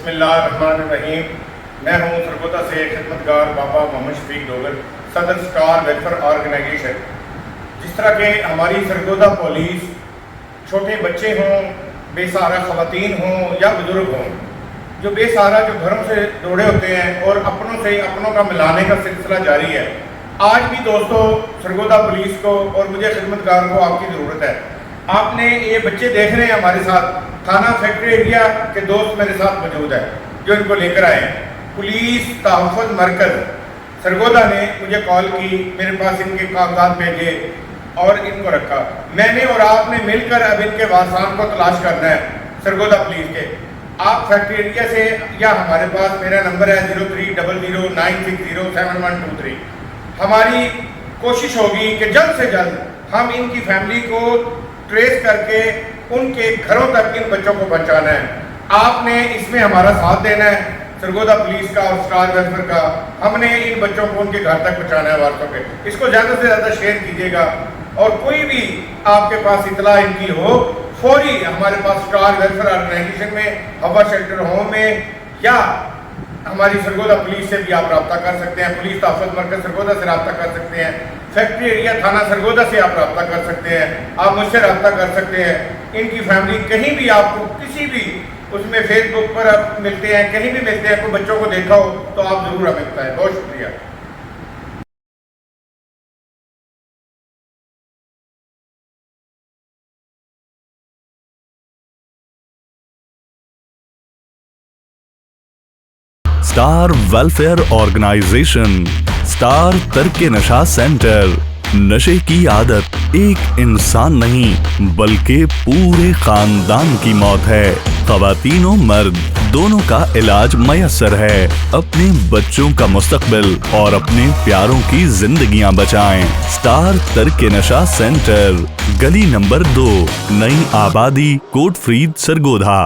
بسم اللہ الرحمن الرحیم۔ میں ہوں سرگودا سے خدمتگار بابا محمد شفیق ڈوگر، صدر اسٹار ویلفیئر آرگنائزیشن۔ جس طرح کہ ہماری سرگودا پولیس چھوٹے بچے ہوں، بے سہارا خواتین ہوں یا بزرگ ہوں، جو بے سہارا جو گھروں سے دوڑے ہوتے ہیں اور اپنوں سے اپنوں کا ملانے کا سلسلہ جاری ہے، آج بھی دوستو سرگودا پولیس کو اور مجھے خدمتگار کو آپ کی ضرورت ہے۔ آپ نے یہ بچے دیکھ رہے ہیں ہمارے ساتھ، تھانہ فیکٹری ایریا کے دوست میرے ساتھ موجود ہے جو ان کو لے کر آئے ہیں۔ پولیس تحفظ مرکز سرگودا نے مجھے کال کی، میرے پاس ان کے کاغذات بھیجے اور ان کو رکھا۔ میں نے اور آپ نے مل کر اب ان کے وارثان کو تلاش کرنا ہے سرگودا پولیس کے۔ آپ فیکٹری ایریا سے یا ہمارے پاس میرا نمبر ہے 030096071123۔ ہماری کوشش ہوگی کہ جلد سے جلد ہم ان کی فیملی کو ٹریس کر کے ان کے گھروں تک ان بچوں کو پہنچانا ہے۔ آپ نے اس میں ہمارا ساتھ دینا ہے، سرگودا پولیس کا اور اسٹار ویلفیئر کا۔ ہم نے ان بچوں کو ان کے گھر تک پہنچانا ہے وارثوں کے۔ اس کو زیادہ سے زیادہ شیئر کیجیے گا، اور کوئی بھی آپ کے پاس اطلاع ان کی ہو، فوری ہمارے پاس اسٹار ویلفیئر آرگنائزیشن میں، ہوا شیلٹر ہوم میں، یا ہماری سرگودا پولیس سے بھی آپ رابطہ کر سکتے ہیں۔ پولیس تحفظ مرکز سرگودا سے رابطہ کر سکتے ہیں، فیکٹری ایریا تھانہ سرگودا سے آپ رابطہ کر سکتے ہیں، آپ مجھ سے رابطہ کر سکتے ہیں۔ ان کی فیملی کہیں بھی آپ کو کسی بھی اس میں فیس بک پر آپ ملتے ہیں، کہیں بھی ملتے ہیں، کوئی بچوں کو دیکھا ہو تو آپ ضرور ہمیں بتائیں۔ بہت شکریہ۔ اسٹار ویلفیئر آرگنائزیشن، اسٹار ترک نشہ سینٹر۔ نشے کی عادت ایک انسان نہیں بلکہ پورے خاندان کی موت ہے۔ خواتین و مرد دونوں کا علاج میسر ہے۔ اپنے بچوں کا مستقبل اور اپنے پیاروں کی زندگیاں بچائیں۔ اسٹار ترک نشہ سینٹر، گلی نمبر 2، نئی آبادی، کوٹ فرید، سرگودا۔